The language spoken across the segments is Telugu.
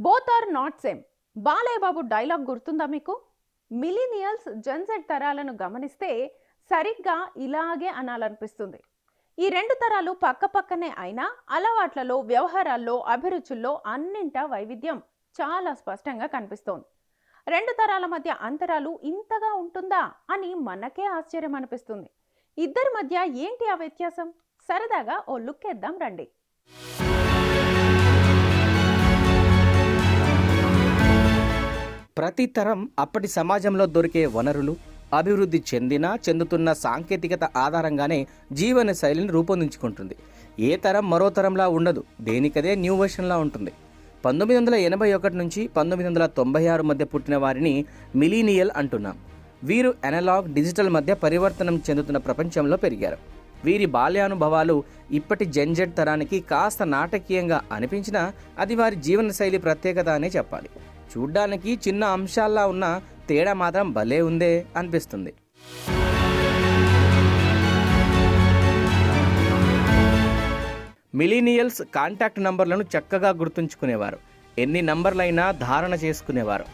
Both are not same. Balayya Babu dialogue గుర్తుందా మీకు? మిలీనియల్స్ జెన్సెట్ తరాలను గమనిస్తే సరిగ్గా ఇలాగే అనాలనిపిస్తుంది. ఈ రెండు తరాలు పక్కపక్కనే అయినా అలవాట్లలో, వ్యవహారాల్లో, అభిరుచుల్లో అన్నింటా వైవిధ్యం చాలా స్పష్టంగా కనిపిస్తోంది. రెండు తరాల మధ్య అంతరాలు ఇంతగా ఉంటుందా అని మనకే ఆశ్చర్యం అనిపిస్తుంది. ఇద్దరి మధ్య ఏంటి ఆ వ్యత్యాసం? సరదాగా ఓ లుక్ వేద్దాం రండి. ప్రతి తరం అప్పటి సమాజంలో దొరికే వనరులు, అభివృద్ధి చెందుతున్న సాంకేతికత ఆధారంగానే జీవన శైలిని రూపొందించుకుంటుంది. ఏ తరం మరో తరంలా ఉండదు, దేనికదే న్యూ వెర్షన్లా ఉంటుంది. 1981 నుంచి 1996 మధ్య పుట్టిన వారిని మిలీనియల్ అంటున్నాం. వీరు అనలాగ్, డిజిటల్ మధ్య పరివర్తనం చెందుతున్న ప్రపంచంలో పెరిగారు. వీరి బాల్యానుభవాలు ఇప్పటి జెన్జెడ్ తరానికి కాస్త నాటకీయంగా అనిపించినా అది వారి జీవనశైలి ప్రత్యేకత అనే చెప్పాలి. చూడ్డానికి చిన్న అంశాల్లా ఉన్న తేడా మాత్రం భలే ఉందే అనిపిస్తుంది. మిలీనియల్స్ కాంటాక్ట్ నంబర్లను చక్కగా గుర్తుంచుకునేవారు. ఎన్ని నంబర్లైనా ధారణ చేసుకునేవారు.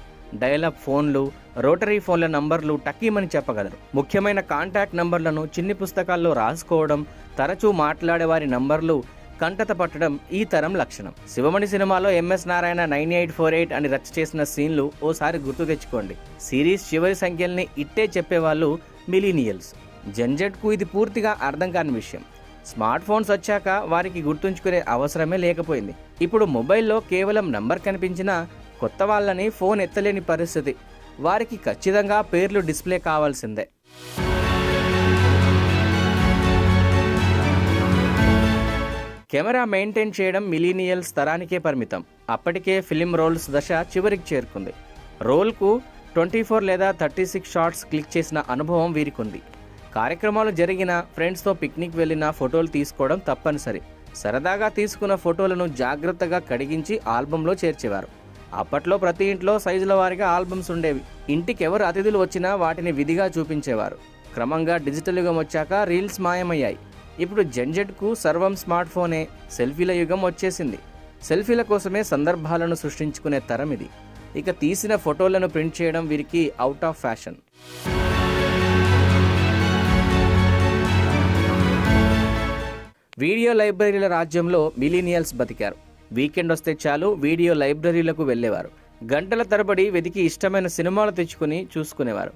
డయలప్ ఫోన్లు, రోటరీ ఫోన్ల నంబర్లు టకీమని చెప్పగలరు. ముఖ్యమైన కాంటాక్ట్ నంబర్లను చిన్ని పుస్తకాల్లో రాసుకోవడం, తరచూ మాట్లాడేవారి నంబర్లు కంటత పట్టడం ఈ తరం లక్షణం. శివమణి సినిమాలో ఎంఎస్ నారాయణ 9848 అని రచ్చ చేసిన సీన్లు ఓసారి గుర్తు తెచ్చుకోండి. సిరీస్ చివరి సంఖ్యల్ని ఇట్టే చెప్పేవాళ్ళు మిలీనియల్స్. జెన్జెడ్కు ఇది పూర్తిగా అర్థం కాని విషయం. స్మార్ట్ ఫోన్స్ వచ్చాక వారికి గుర్తుంచుకునే అవసరమే లేకపోయింది. ఇప్పుడు మొబైల్లో కేవలం నంబర్ కనిపించినా కొత్త వాళ్ళని ఫోన్ ఎత్తలేని పరిస్థితి. వారికి ఖచ్చితంగా పేర్లు డిస్ప్లే కావాల్సిందే. కెమెరా మెయింటైన్ చేయడం మిలీనియల్స్ తరానికే పరిమితం. అప్పటికే ఫిలిం రోల్స్ దశ చివరికి చేరుకుంది. రోల్కు 24 లేదా 36 షాట్స్ క్లిక్ చేసిన అనుభవం వీరికుంది. కార్యక్రమాలు జరిగిన, ఫ్రెండ్స్తో పిక్నిక్ వెళ్ళిన ఫోటోలు తీసుకోవడం తప్పనిసరి. సరదాగా తీసుకున్న ఫోటోలను జాగ్రత్తగా కడిగించి ఆల్బంలో చేర్చేవారు. అప్పట్లో ప్రతి ఇంట్లో సైజుల వారీగా ఆల్బమ్స్ ఉండేవి. ఇంటికి ఎవరు అతిథులు వచ్చినా వాటిని విధిగా చూపించేవారు. క్రమంగా డిజిటల్ యుగం వచ్చాక రీల్స్ మాయమయ్యాయి. ఇప్పుడు జెన్జెడ్కు సర్వం స్మార్ట్ ఫోనే. సెల్ఫీల యుగం వచ్చేసింది. సెల్ఫీల కోసమే సందర్భాలను సృష్టించుకునే తరం ఇది. ఇక తీసిన ఫోటోలను ప్రింట్ చేయడం వీరికి అవుట్ ఆఫ్ ఫ్యాషన్. వీడియో లైబ్రరీల రాజ్యంలో మిలీనియల్స్ బతికారు. వీకెండ్ వస్తే చాలు వీడియో లైబ్రరీలకు వెళ్ళేవారు. గంటల తరబడి వెతికి ఇష్టమైన సినిమాలు తెచ్చుకుని చూసుకునేవారు.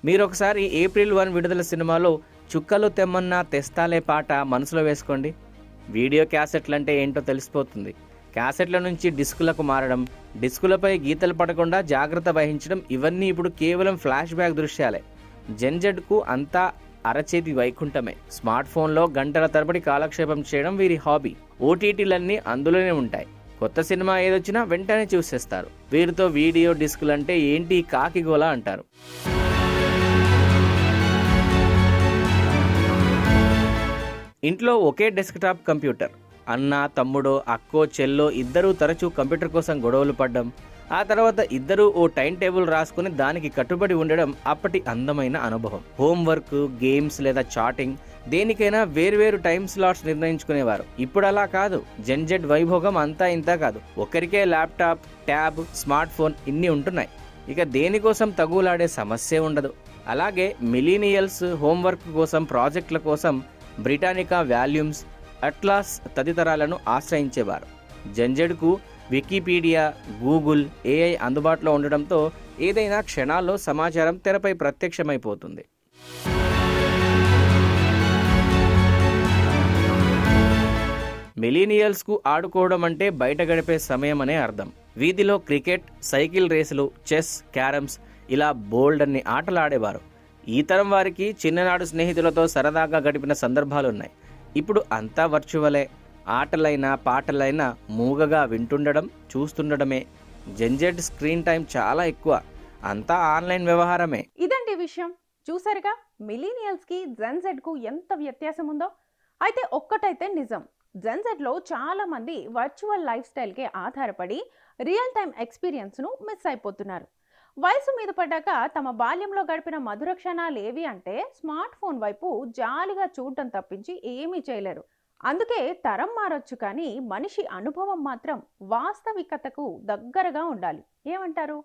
మీరొకసారి ఏప్రిల్ 1 విడుదల సినిమాలో చుక్కలు తెమ్మన్నా తెస్తాలే పాట మనసులో వేసుకోండి. వీడియో క్యాసెట్లంటే ఏంటో తెలిసిపోతుంది. క్యాసెట్ల నుంచి డిస్కులకు మారడం, డిస్కులపై గీతలు పడకుండా జాగ్రత్త వహించడం, ఇవన్నీ ఇప్పుడు కేవలం ఫ్లాష్ బ్యాక్ దృశ్యాలే. జెన్జెడ్కు అంతా అరచేతి వైకుంఠమే. స్మార్ట్ ఫోన్లో గంటల తరబడి కాలక్షేపం చేయడం వీరి హాబీ. ఓటీటీలన్నీ అందులోనే ఉంటాయి. కొత్త సినిమా ఏదొచ్చినా వెంటనే చూసేస్తారు. వీరితో వీడియో డిస్కులంటే ఏంటి కాకిగోల అంటారు. ఇంట్లో ఒకే డెస్క్టాప్ కంప్యూటర్. అన్న, తమ్ముడో, అక్కో, చెల్లో ఇద్దరూ తరచూ కంప్యూటర్ కోసం గొడవలు పడ్డం, ఆ తర్వాత ఇద్దరూ ఓ టైం టేబుల్ రాసుకుని దానికి కట్టుబడి ఉండడం అప్పటి అందమైన అనుభవం. హోంవర్క్, గేమ్స్ లేదా చాటింగ్ దేనికైనా వేర్వేరు టైం స్లాట్స్ నిర్ణయించుకునేవారు. ఇప్పుడు అలా కాదు. జెన్జెడ్ వైభోగం అంతా ఇంతా కాదు. ఒక్కరికే ల్యాప్టాప్, ట్యాబ్, స్మార్ట్ ఫోన్ ఇన్ని ఉంటున్నాయి. ఇక దేనికోసం తగులాడే సమస్య ఉండదు. అలాగే మిలీనియల్స్ హోంవర్క్ కోసం, ప్రాజెక్టుల కోసం బ్రిటానికా, వాల్యూమ్స్, అట్లాస్ తదితరాలను ఆశ్రయించేవారు. జెన్జెడ్కు వికీపీడియా, గూగుల్, ఏఐ అందుబాటులో ఉండడంతో ఏదైనా క్షణాల్లో సమాచారం తెరపై ప్రత్యక్షమైపోతుంది. మిలీనియల్స్కు ఆడుకోవడం అంటే బయట గడిపే సమయం అనే అర్థం. వీధిలో క్రికెట్, సైకిల్ రేసులు, చెస్, క్యారమ్స్ ఇలా బోల్డ్ అన్ని ఆటలు ఆడేవారు. ఈ తరం వారికి చిన్ననాడు స్నేహితులతో సరదాగా గడిపిన సందర్భాలున్నాయి. ఇప్పుడు అంతా వర్చువలే. ఆటలైనా పాటలైనా మూగగా వింటుండడం, చూస్తుండడమే. జెన్జెడ్ స్క్రీన్ టైం చాలా ఎక్కువ. అంతా ఆన్లైన్ వ్యవహారమే. ఇదండి విషయం. చూసారుగా మిలీనియల్స్కి జెన్జెడ్కు ఎంత వ్యత్యాసం ఉందో. అయితే ఒక్కటైతే నిజం, జెన్జెడ్లో చాలా మంది వర్చువల్ లైఫ్ స్టైల్కే ఆధారపడి రియల్ టైం ఎక్స్పీరియన్స్ను మిస్ అయిపోతున్నారు. వయసు మీద పడ్డాక తమ బాల్యంలో గడిపిన మధుర క్షణాలు ఏవి అంటే స్మార్ట్ ఫోన్ వైపు జాలిగా చూడటం తప్పించి ఏమీ చేయలేరు. అందుకే తరం మారొచ్చు కానీ మనిషి అనుభవం మాత్రం వాస్తవికతకు దగ్గరగా ఉండాలి. ఏమంటారు?